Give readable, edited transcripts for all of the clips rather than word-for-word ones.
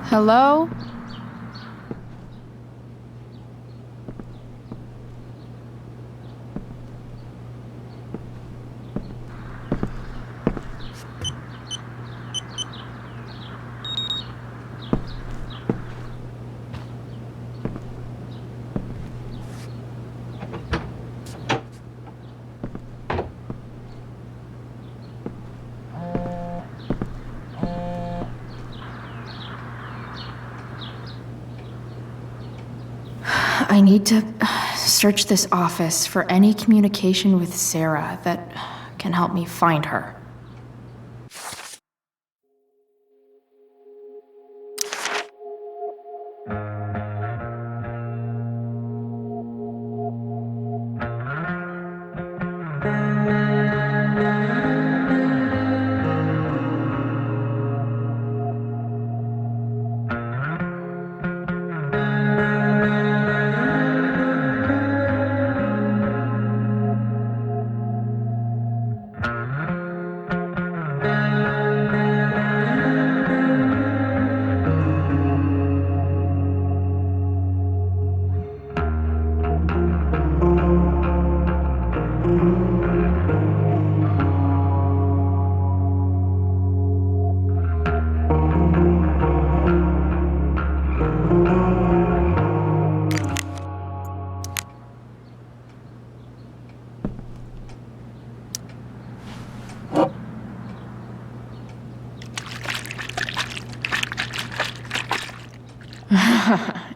Hello? I need to search this office for any communication with Sarah that can help me find her.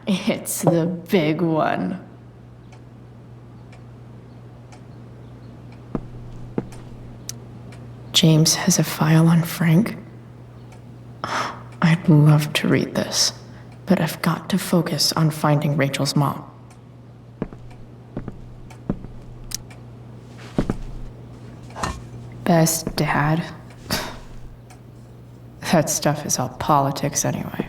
It's the big one. James has a file on Frank. I'd love to read this, but I've got to focus on finding Rachel's mom. Best dad? That stuff is all politics anyway.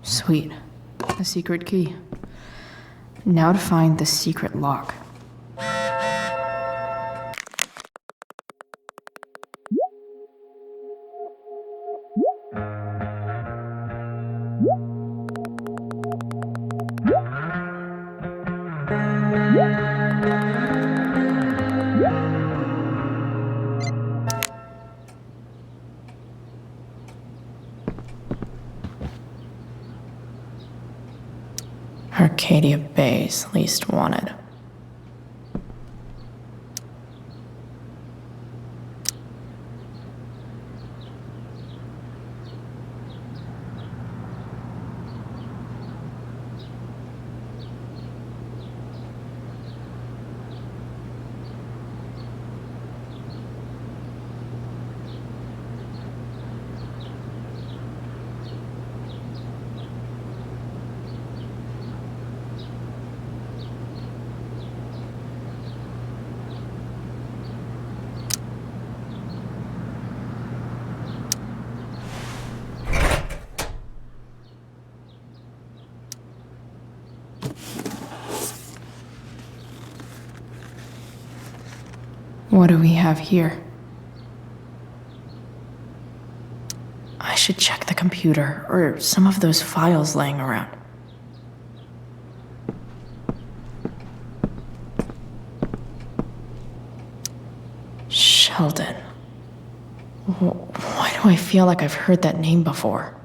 Sweet. A secret key. Now to find the secret lock. Arcadia Bay's least wanted. What do we have here? I should check the computer or some of those files laying around. Sheldon. Why do I feel like I've heard that name before?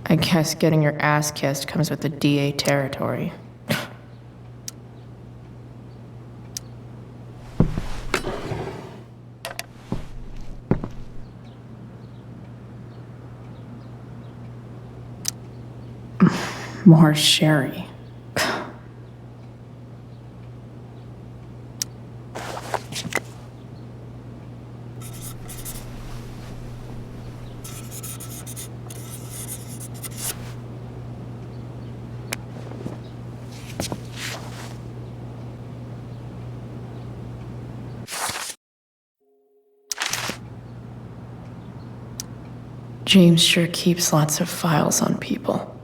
I guess getting your ass kissed comes with the DA territory. More sherry. James sure keeps lots of files on people.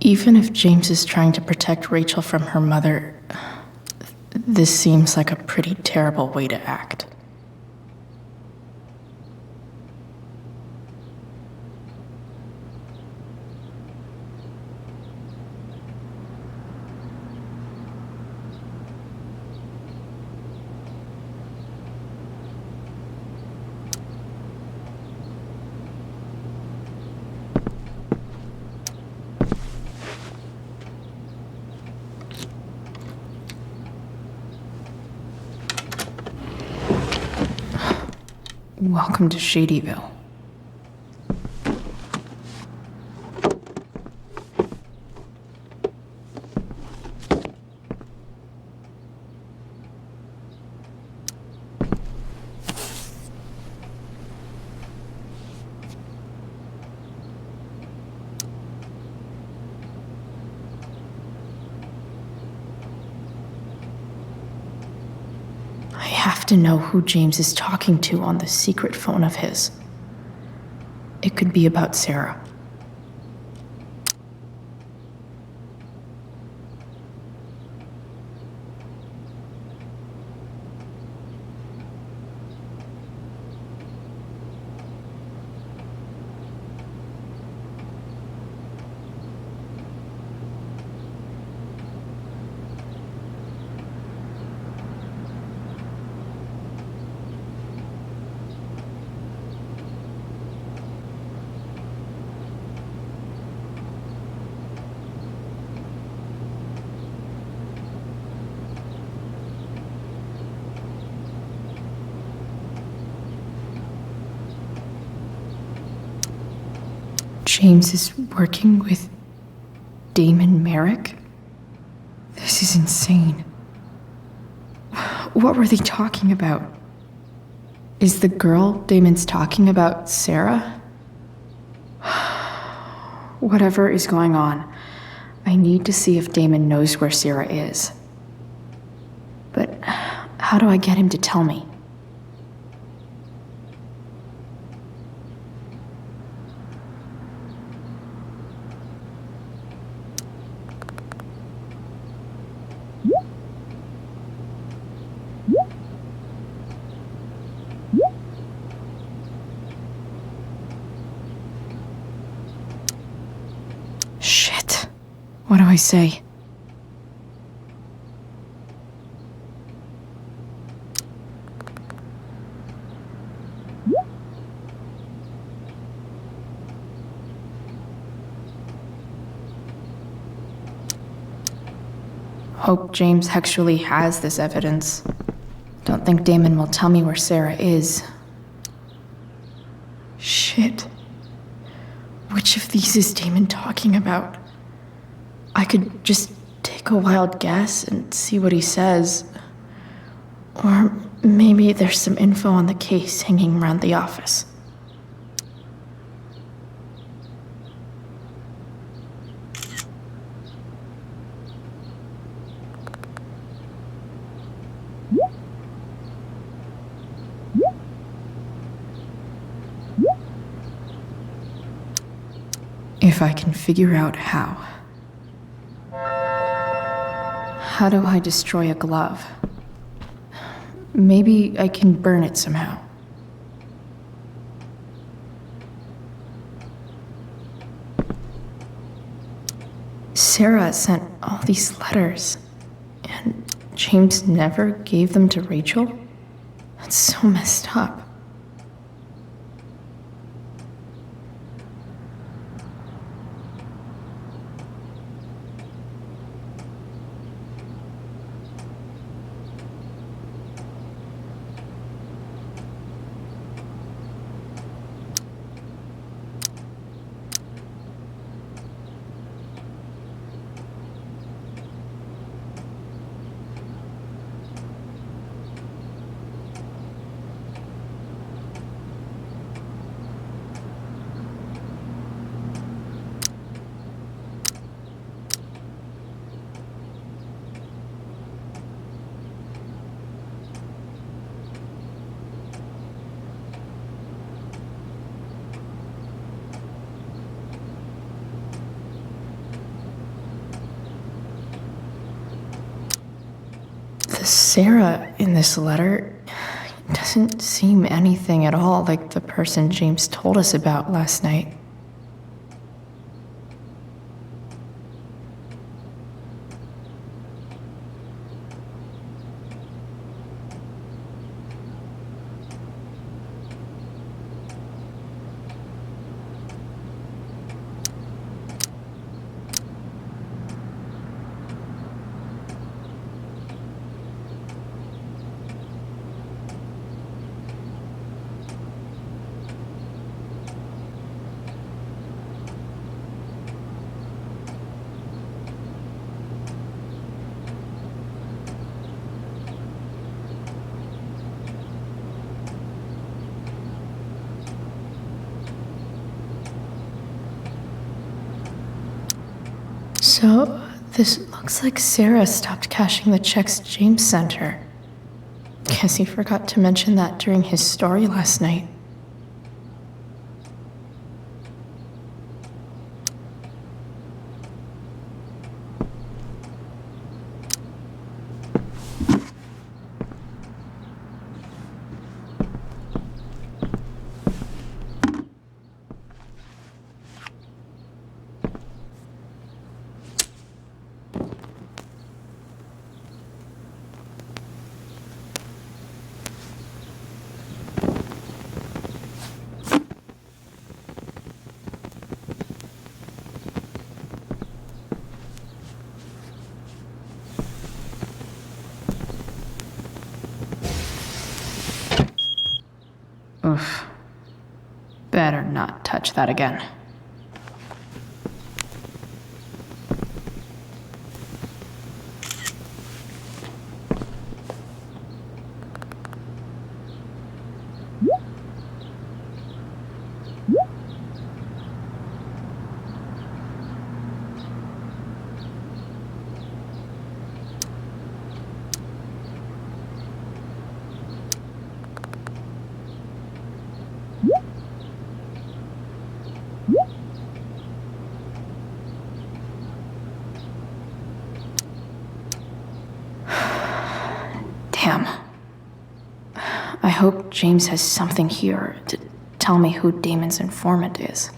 Even if James is trying to protect Rachel from her mother, this seems like a pretty terrible way to act. Welcome to Shadyville. I have to know who James is talking to on the secret phone of his. It could be about Sarah. James is working with Damon Merrick? This is insane. What were they talking about? Is the girl Damon's talking about Sarah? Whatever is going on, I need to see if Damon knows where Sarah is. But how do I get him to tell me? Shit. What do I say? Hope James actually has this evidence. Don't think Damon will tell me where Sarah is. Shit. Which of these is Damon talking about? I could just take a wild guess and see what he says. Or maybe there's some info on the case hanging around the office. If I can figure out how. How do I destroy a glove? Maybe I can burn it somehow. Sarah sent all these letters, and James never gave them to Rachel? That's so messed up. Sarah in this letter doesn't seem anything at all like the person James told us about last night. So, this looks like Sarah stopped cashing the checks James sent her. Guess he forgot to mention that during his story last night. Oof. Better not touch that again. Damn. I hope James has something here to tell me who Damon's informant is.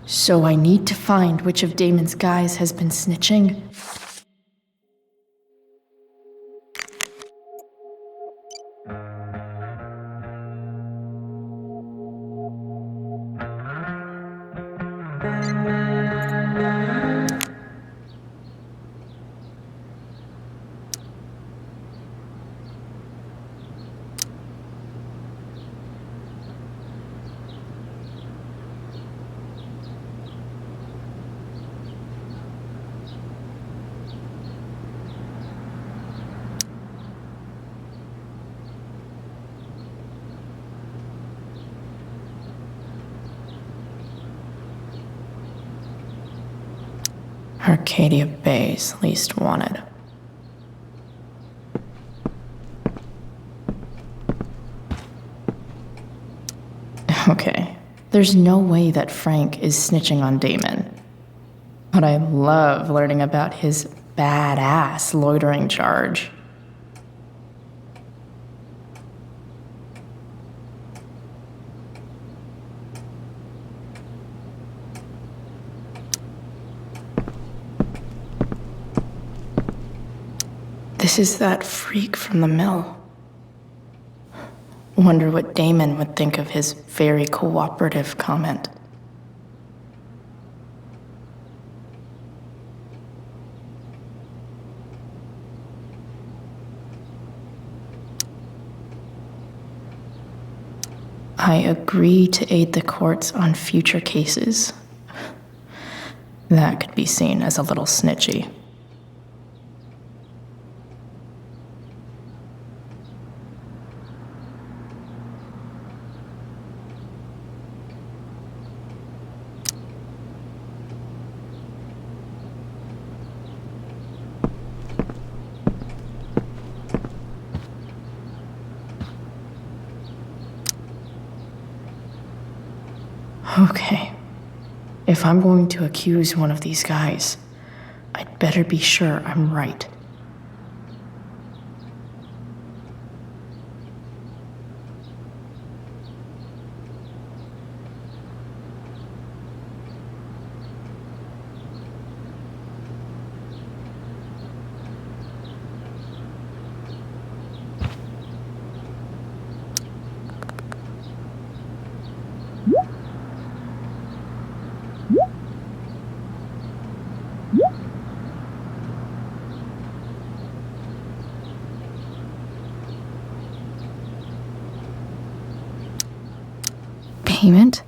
So I need to find which of Damon's guys has been snitching. Arcadia Bay's least wanted. Okay, there's no way that Frank is snitching on Damon. But I love learning about his badass loitering charge. This is that freak from the mill. Wonder what Damon would think of his very cooperative comment. I agree to aid the courts on future cases. That could be seen as a little snitchy. Okay, if I'm going to accuse one of these guys, I'd better be sure I'm right. payment?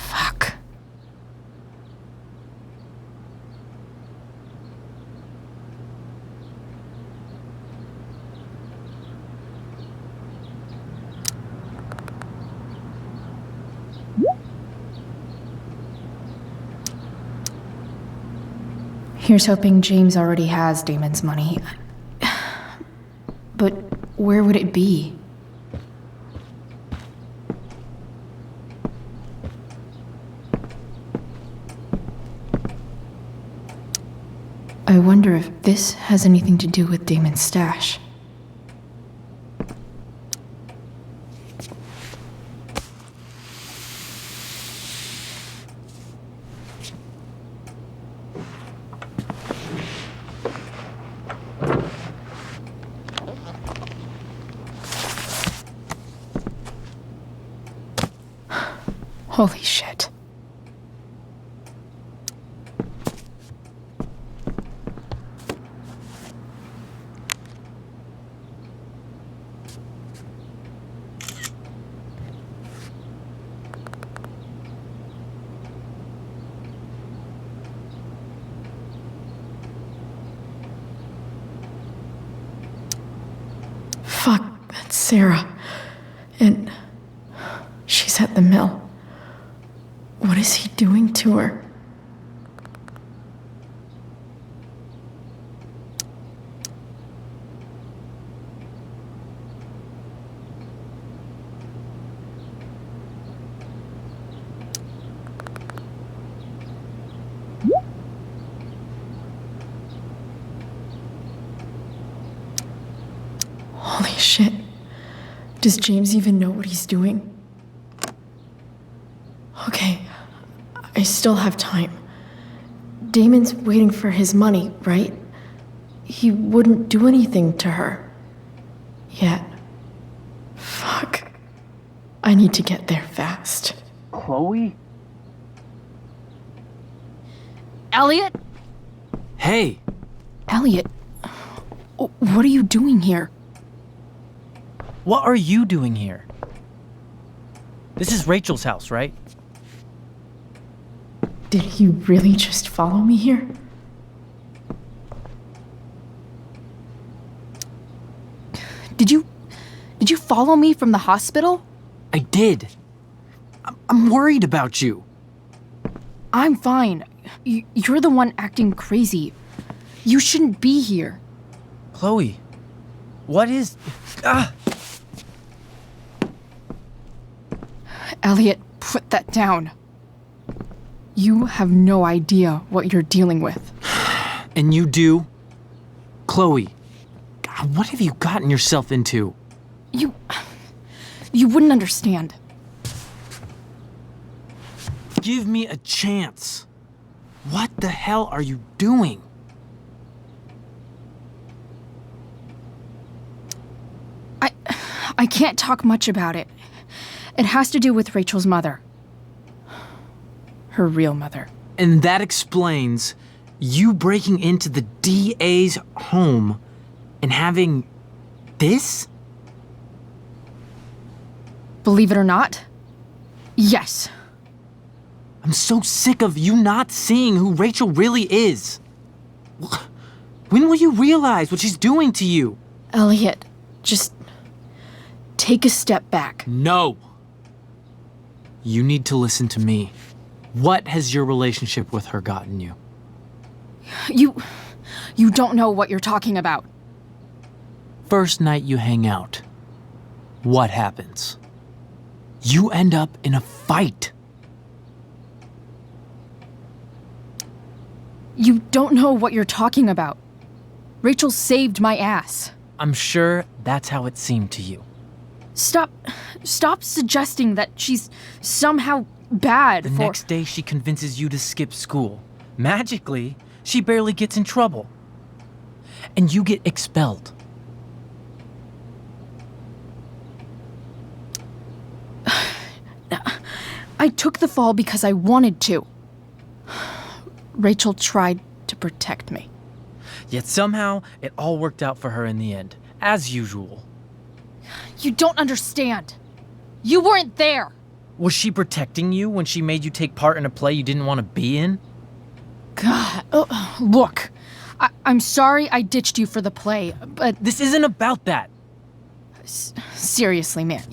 Fuck. Here's hoping James already has Damon's money. But where would it be? I wonder if this has anything to do with Damon's stash. Holy shit. Fuck, that's Sarah. And she's at the mill. What is he doing to her? Holy shit. Does James even know what he's doing? Okay, I still have time. Damon's waiting for his money, right? He wouldn't do anything to her. Yet. Fuck. I need to get there fast. Chloe? Elliot? Hey! Elliot, what are you doing here? What are you doing here? This is Rachel's house, right? Did he really just follow me here? Did you follow me from the hospital? I did. I'm worried about you. I'm fine. You're the one acting crazy. You shouldn't be here. Chloe, what is... Elliot, put that down. You have no idea what you're dealing with. And you do? Chloe, God, what have you gotten yourself into? You wouldn't understand. Give me a chance. What the hell are you doing? I can't talk much about it. It has to do with Rachel's mother. Her real mother. And that explains you breaking into the DA's home and having this? Believe it or not, yes. I'm so sick of you not seeing who Rachel really is. When will you realize what she's doing to you? Elliot, just take a step back. No. You need to listen to me. What has your relationship with her gotten you? You don't know what you're talking about. First night you hang out, what happens? You end up in a fight. You don't know what you're talking about. Rachel saved my ass. I'm sure that's how it seemed to you. Stop suggesting that she's somehow bad The for... next day she convinces you to skip school. Magically, she barely gets in trouble. And you get expelled. I took the fall because I wanted to. Rachel tried to protect me. Yet somehow, it all worked out for her in the end, as usual. You don't understand. You weren't there. Was she protecting you when she made you take part in a play you didn't want to be in? God, look. I'm sorry I ditched you for the play, but This isn't about that. seriously, man.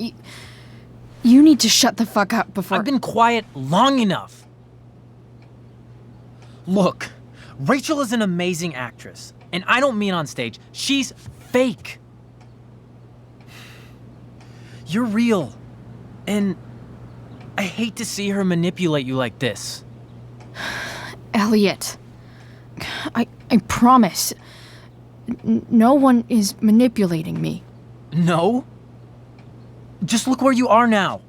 You need to shut the fuck up before... I've been quiet long enough. Look, Rachel is an amazing actress. And I don't mean on stage. She's fake. You're real. And I hate to see her manipulate you like this. Elliot, I promise. No one is manipulating me. No? Just look where you are now.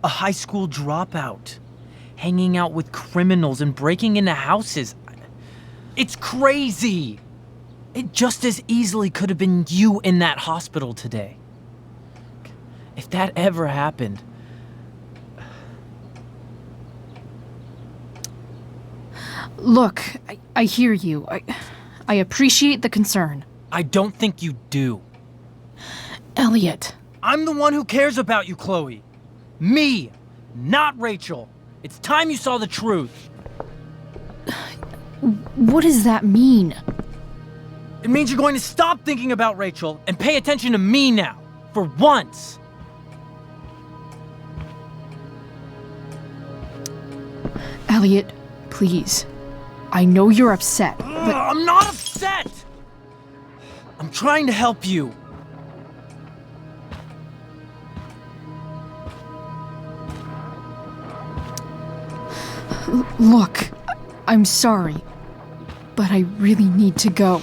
A high school dropout. Hanging out with criminals and breaking into houses. It's crazy. It just as easily could have been you in that hospital today. If that ever happened... Look, I hear you. I appreciate the concern. I don't think you do. Elliot. I'm the one who cares about you, Chloe. Me, not Rachel. It's time you saw the truth. What does that mean? It means you're going to stop thinking about Rachel and pay attention to me now, for once. Elliot, please. I know you're upset, but... I'm not upset! I'm trying to help you. Look, I'm sorry, but I really need to go.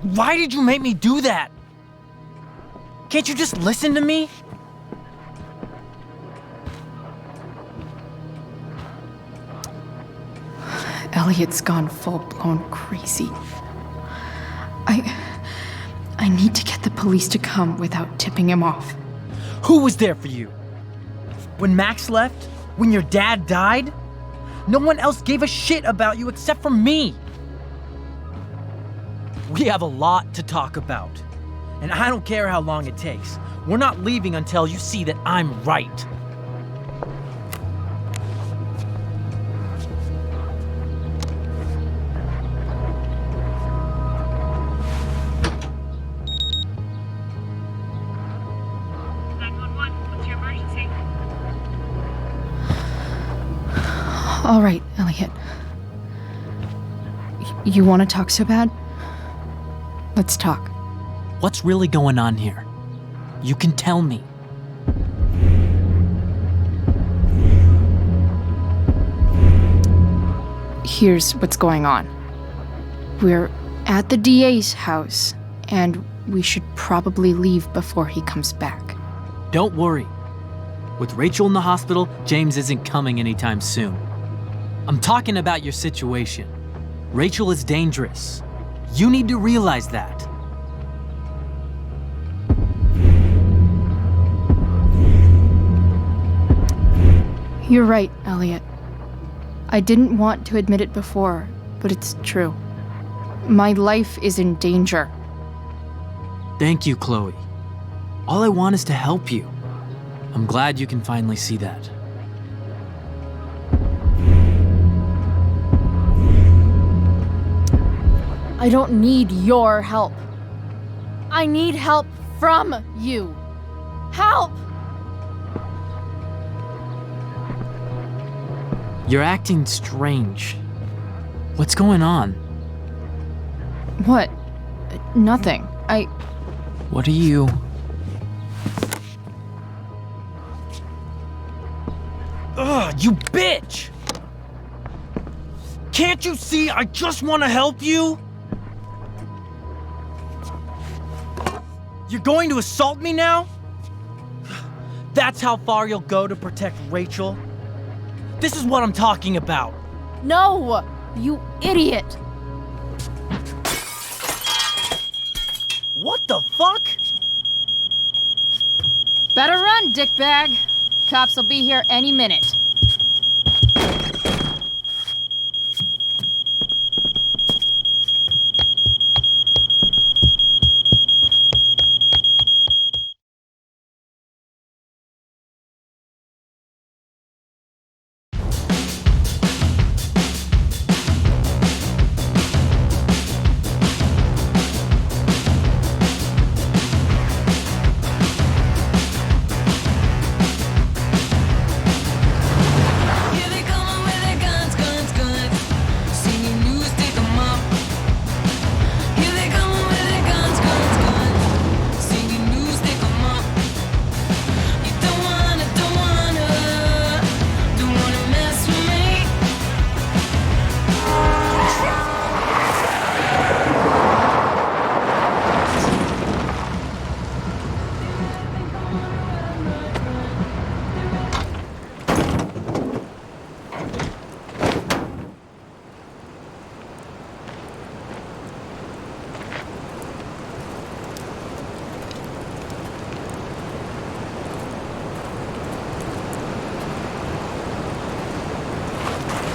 Why did you make me do that? Can't you just listen to me? Elliot's gone full-blown crazy. I need to get the police to come without tipping him off. Who was there for you? When Max left? When your dad died? No one else gave a shit about you except for me. We have a lot to talk about. And I don't care how long it takes. We're not leaving until you see that I'm right. All right, Elliot. You want to talk so bad? Let's talk. What's really going on here? You can tell me. Here's what's going on. We're at the DA's house, and we should probably leave before he comes back. Don't worry. With Rachel in the hospital, James isn't coming anytime soon. I'm talking about your situation. Rachel is dangerous. You need to realize that. You're right, Elliot. I didn't want to admit it before, but it's true. My life is in danger. Thank you, Chloe. All I want is to help you. I'm glad you can finally see that. I don't need your help. I need help from you. Help! You're acting strange. What's going on? What? Nothing. What are you... Ugh, you bitch! Can't you see I just want to help you? You're going to assault me now? That's how far you'll go to protect Rachel? This is what I'm talking about. No! You idiot! What the fuck? Better run, dickbag. Cops will be here any minute.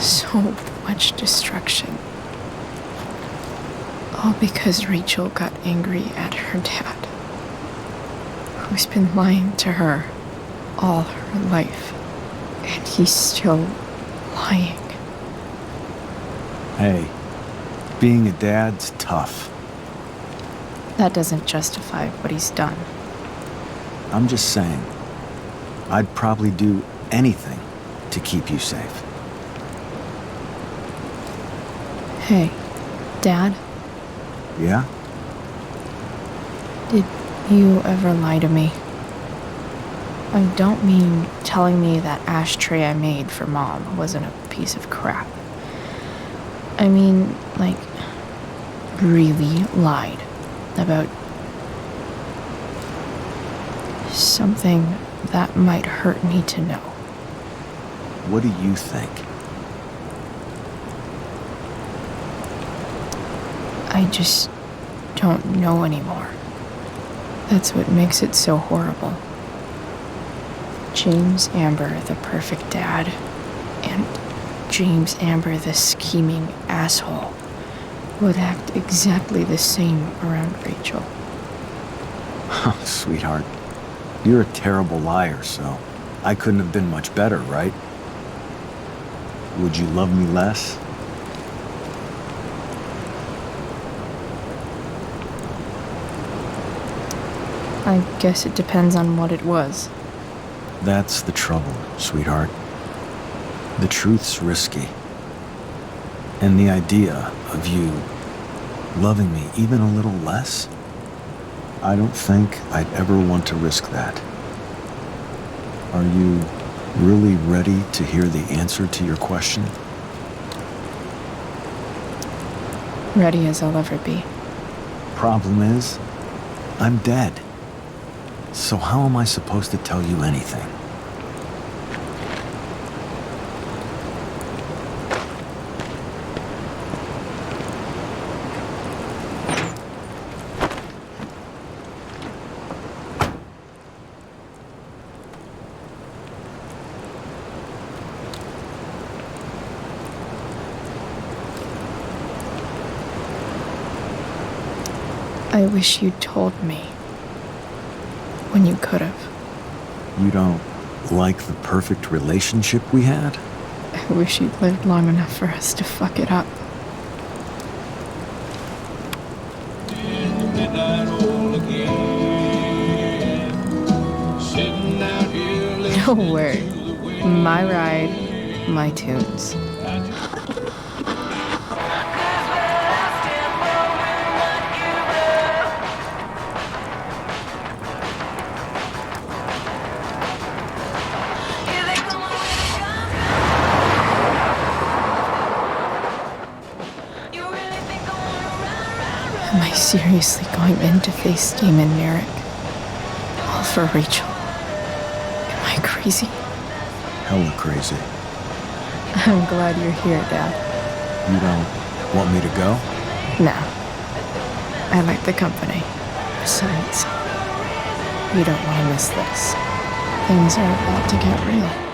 So much destruction. All because Rachel got angry at her dad, who's been lying to her all her life. And he's still lying. Hey, being a dad's tough. That doesn't justify what he's done. I'm just saying, I'd probably do anything to keep you safe. Hey, Dad, Yeah? did you ever lie to me? I don't mean telling me that ashtray I made for Mom wasn't a piece of crap. I mean, like, really lied about something that might hurt me to know. What do you think? I just don't know anymore. That's what makes it so horrible. James Amber, the perfect dad, and James Amber, the scheming asshole, would act exactly the same around Rachel. Sweetheart, you're a terrible liar, so I couldn't have been much better, right? Would you love me less? I guess it depends on what it was. That's the trouble, sweetheart. The truth's risky. And the idea of you loving me even a little less, I don't think I'd ever want to risk that. Are you really ready to hear the answer to your question? Ready as I'll ever be. Problem is, I'm dead. So how am I supposed to tell you anything? I wish you'd told me when you could have. You don't like the perfect relationship we had? I wish you'd lived long enough for us to fuck it up. No word. My ride, my tunes. Am I seriously going in to face Damon Merrick? All for Rachel? Am I crazy? Hella crazy. I'm glad you're here, Dad. You don't want me to go? No. I like the company. Besides, you don't want to miss this. Things are about to get real.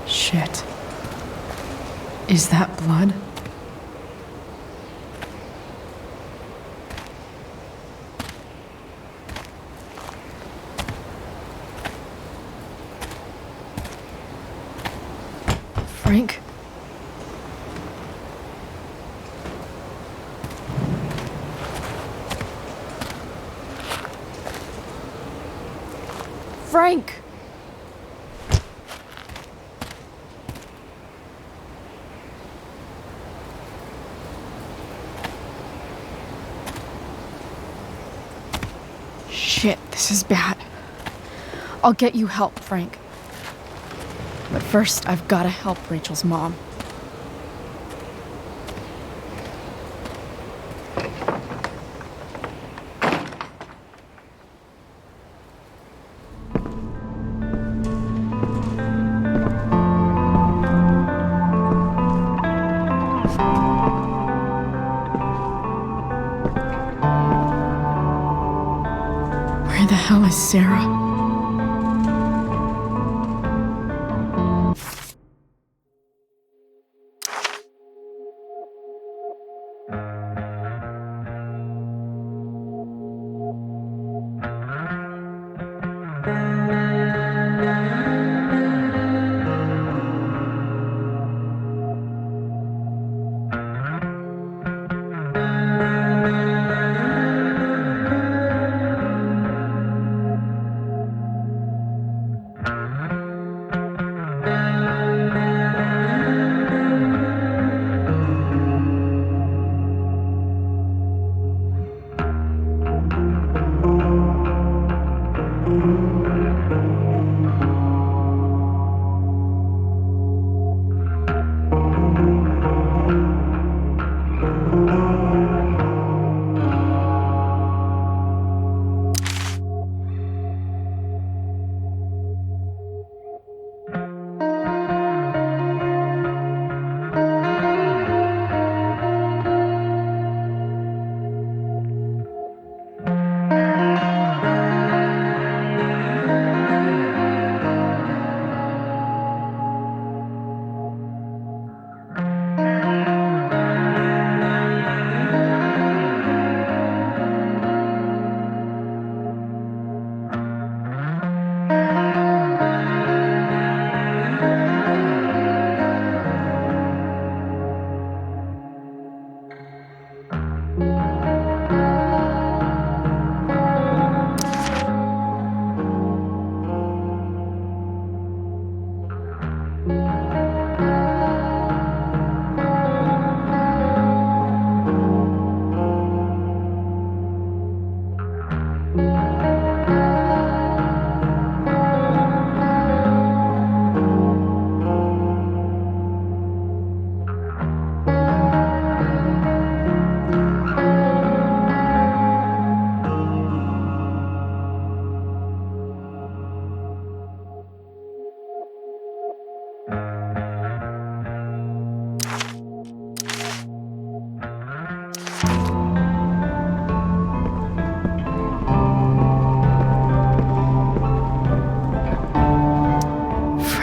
Shit. Is that blood? Frank? Frank! Shit, this is bad. I'll get you help, Frank. But first, I've gotta help Rachel's mom. Where the hell is Sarah?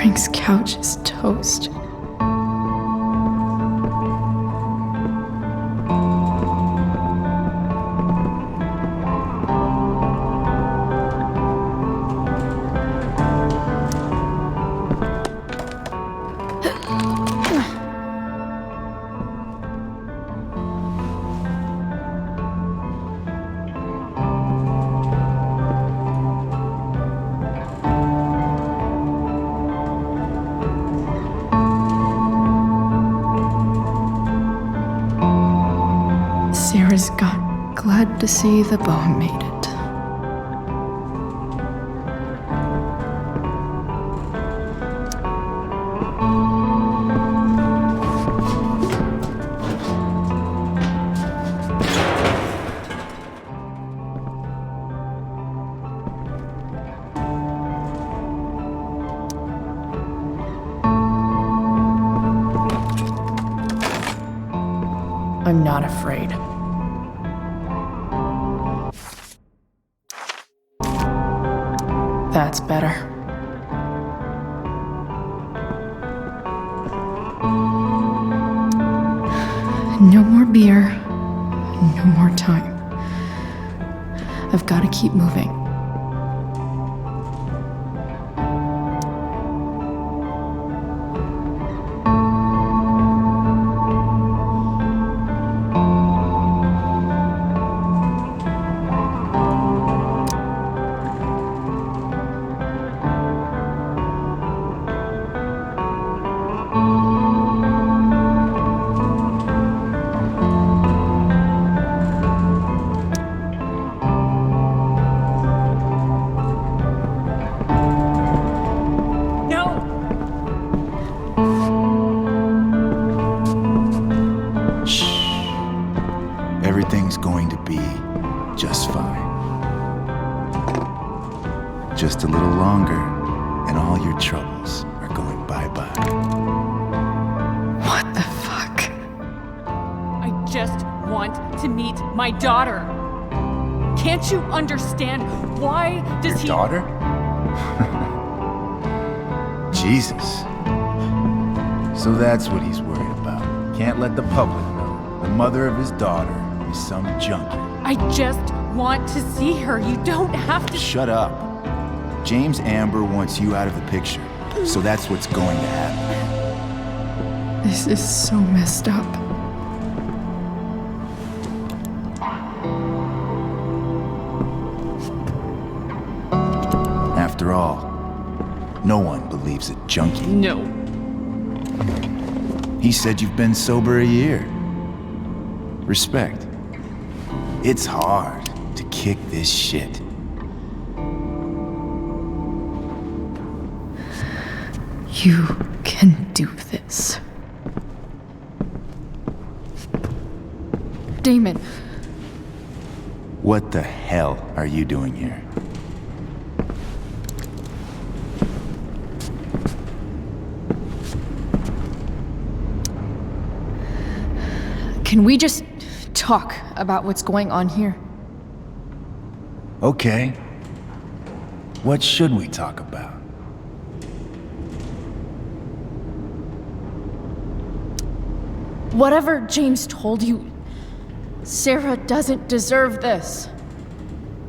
Frank's couch is toast. Sarah's got glad to see the bone made it. I'm not afraid. That's better. No more beer, no more time. I've got to keep moving. be just fine. Just a little longer, and all your troubles are going bye-bye. What the fuck? I just want to meet my daughter. Can't you understand? Why does he... Daughter? Jesus. So that's what he's worried about. Can't let the public know the mother of his daughter is some junkie. I just want to see her. You don't have to... Shut up. James Amber wants you out of the picture, so that's what's going to happen. This is so messed up. After all, no one believes a junkie. No. He said you've been sober a year. Respect. It's hard to kick this shit. You can do this. Damon, What the hell are you doing here? can we just talk about what's going on here? Okay. What should we talk about? Whatever James told you, Sarah doesn't deserve this.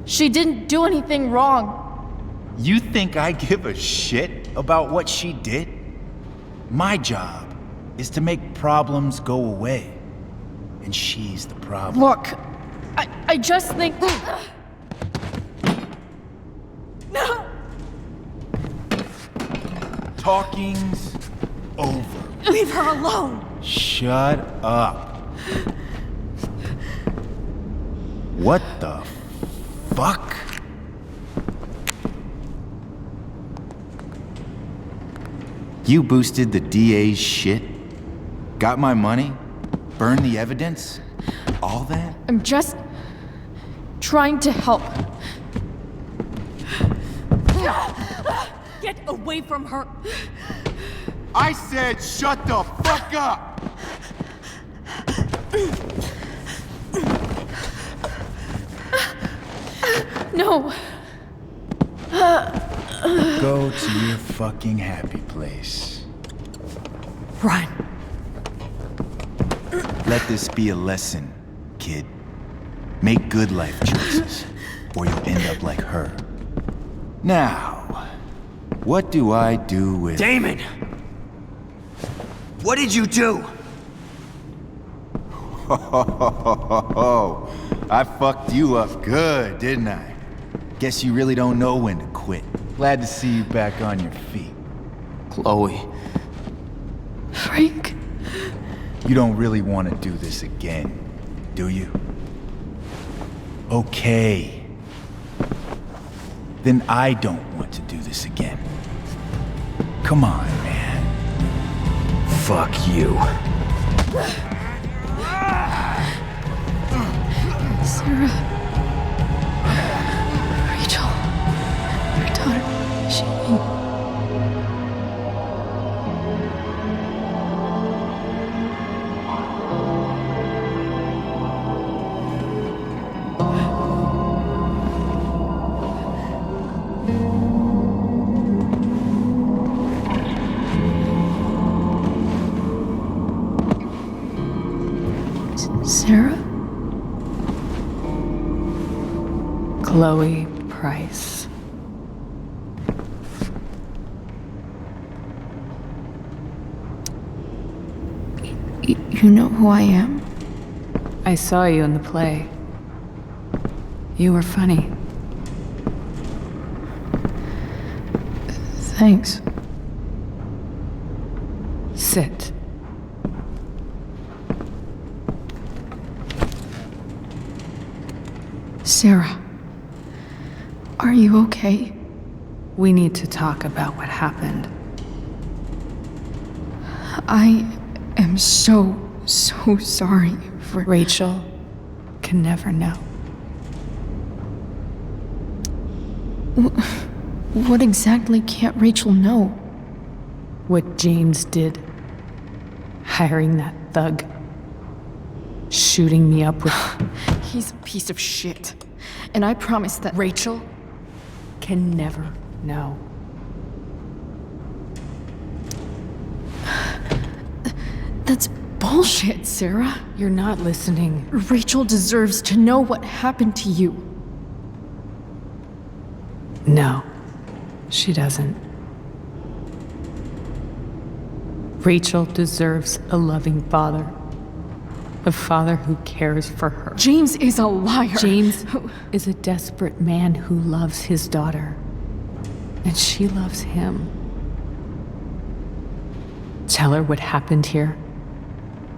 She didn't do anything wrong. You think I give a shit about what she did? My job is to make problems go away. And she's the problem. Look, I just think... No! Talking's over. Leave her alone. Shut up. What the fuck? You boosted the DA's shit? Got my money? Burned the evidence? All that? I'm just trying to help. Get away from her. I said shut the fuck up! No. Go to your fucking happy place. Run. Let this be a lesson, kid. Make good life choices, or you'll end up like her. Now, what do I do with... Damon! What did you do? Oh, I fucked you up good, didn't I? Guess you really don't know when to quit. Glad to see you back on your feet. Chloe. Frank? You don't really want to do this again, do you? Okay. Then I don't want to do this again. Come on, man. Fuck you. Sarah. Rachel. Your daughter. She... Sarah? Chloe Price. You know who I am? I saw you in the play. You were funny. Thanks. Sit. Sarah. Are you okay? We need to talk about what happened. I am so sorry for... Rachel, can never know. What exactly can't Rachel know? What James did. Hiring that thug. Shooting me up with... He's a piece of shit. And I promise that Rachel can never know. That's bullshit, Sarah. You're not listening. Rachel deserves to know what happened to you. No, she doesn't. Rachel deserves a loving father. A father who cares for her. James is a liar. James is a desperate man who loves his daughter. And she loves him. Tell her what happened here,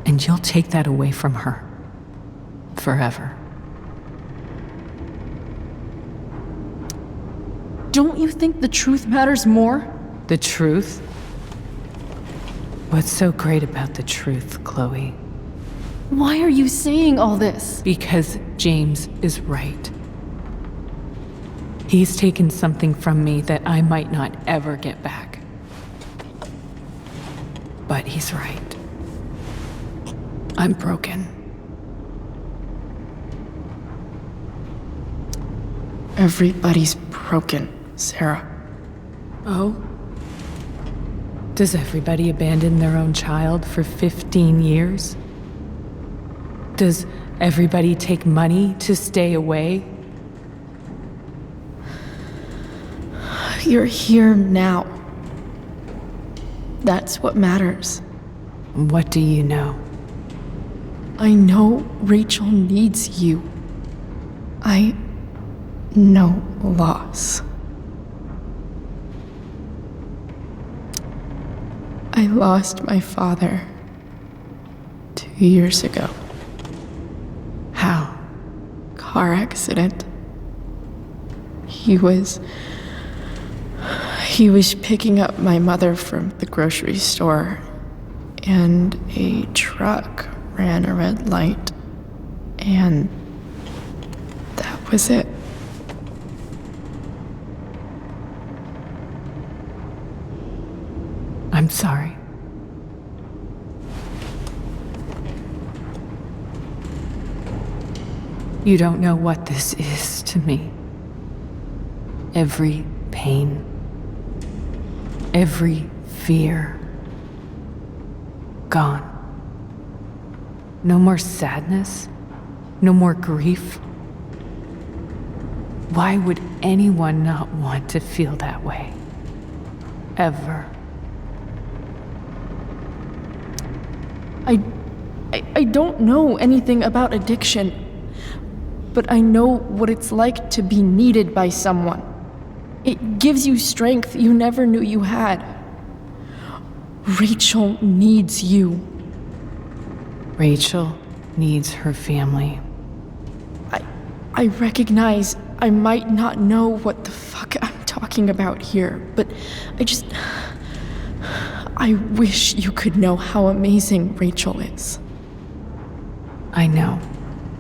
and you'll take that away from her. Forever. Don't you think the truth matters more? The truth? What's so great about the truth, Chloe? Why are you saying all this? Because James is right. He's taken something from me that I might not ever get back. But he's right. I'm broken. Everybody's broken, Sarah. Oh? Does everybody abandon their own child for 15 years? Does everybody take money to stay away? You're here now. That's what matters. What do you know? I know Rachel needs you. I know loss. I lost my father 2 years ago. How? Car accident. He was picking up my mother from the grocery store, and a truck ran a red light, and that was it. I'm sorry. You don't know what this is to me. Every pain, every fear, gone. No more sadness, no more grief. Why would anyone not want to feel that way? Ever. I don't know anything about addiction, but I know what it's like to be needed by someone. It gives you strength you never knew you had. Rachel needs you. Rachel needs her family. I recognize I might not know what the fuck I'm talking about here, but I wish you could know how amazing Rachel is. I know.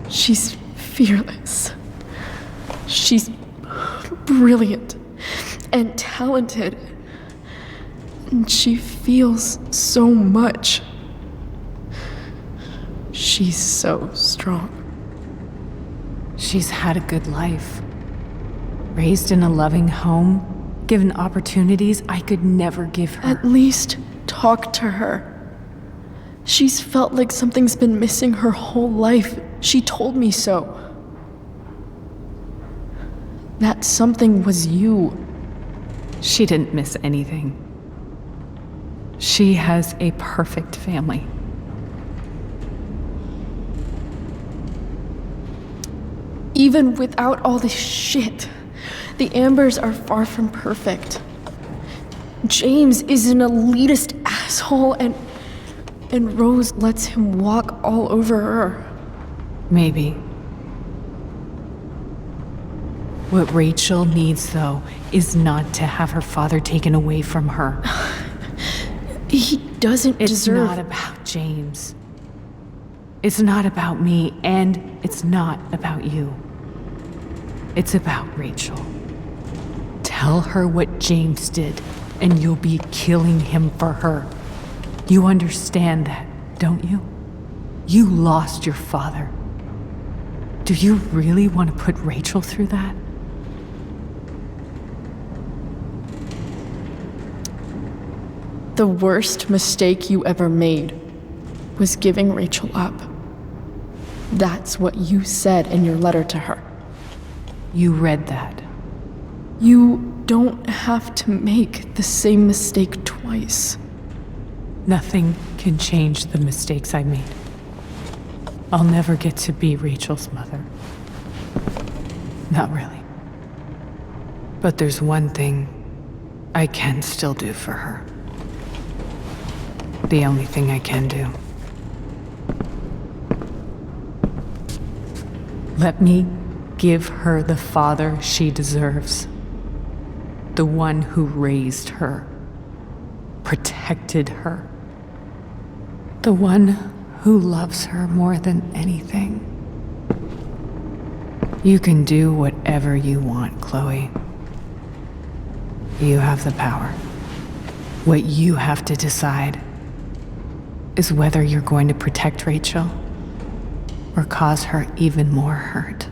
She's fearless. She's brilliant and talented. And she feels so much. She's so strong. She's had a good life. Raised in a loving home, given opportunities I could never give her. At least talk to her. She's felt like something's been missing her whole life. She told me so. That something was you. She didn't miss anything. She has a perfect family. Even without all this shit, the Ambers are far from perfect. James is an elitist asshole, and Rose lets him walk all over her. Maybe. What Rachel needs, though, is not to have her father taken away from her. He doesn't It's deserve... not about James. It's not about me, and it's not about you. It's about Rachel. Tell her what James did, and you'll be killing him for her. You understand that, don't you? You lost your father. Do you really want to put Rachel through that? The worst mistake you ever made was giving Rachel up. That's what you said in your letter to her. You read that. You don't have to make the same mistake twice. Nothing can change the mistakes I made. I'll never get to be Rachel's mother. Not really. But there's one thing I can still do for her. The only thing I can do. Let me give her the father she deserves. The one who raised her, protected her. The one who loves her more than anything. You can do whatever you want, Chloe. You have the power. What you have to decide is whether you're going to protect Rachel or cause her even more hurt.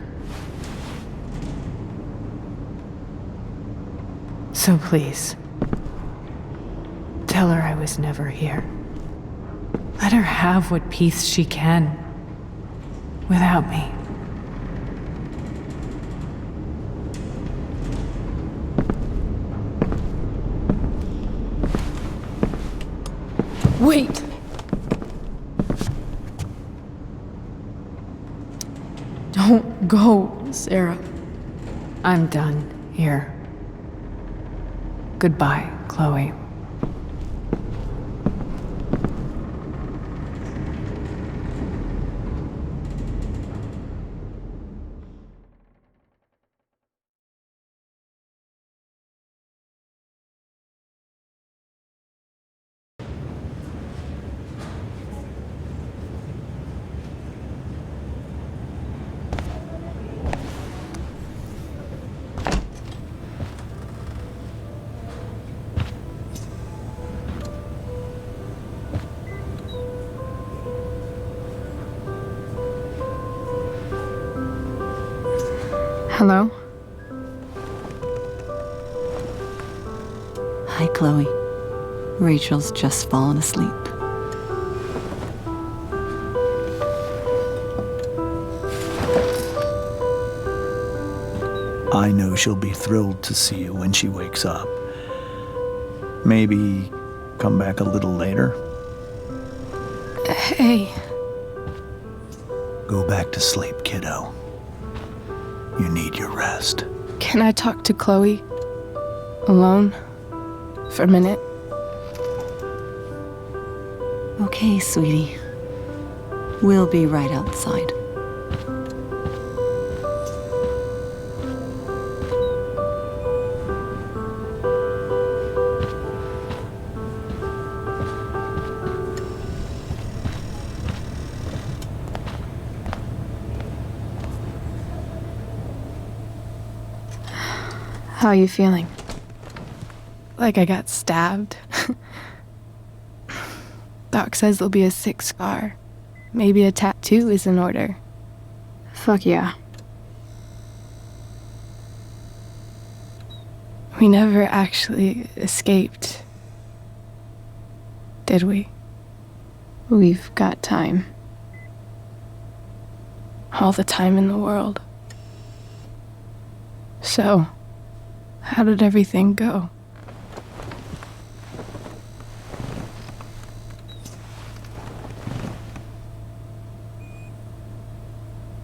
So please, tell her I was never here. Let her have what peace she can without me. Wait! Don't go, Sarah. I'm done here. Goodbye, Chloe. Hello? Hi, Chloe. Rachel's just fallen asleep. I know she'll be thrilled to see you when she wakes up. Maybe come back a little later. Hey. Go back to sleep, kiddo. You need your rest. Can I talk to Chloe? Alone? For a minute? Okay, sweetie. We'll be right outside. How are you feeling? Like I got stabbed? Doc says there'll be a sick scar. Maybe a tattoo is in order. Fuck yeah. We never actually escaped, did we? We've got time. All the time in the world. So, how did everything go?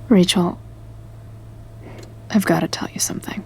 Rachel, I've got to tell you something.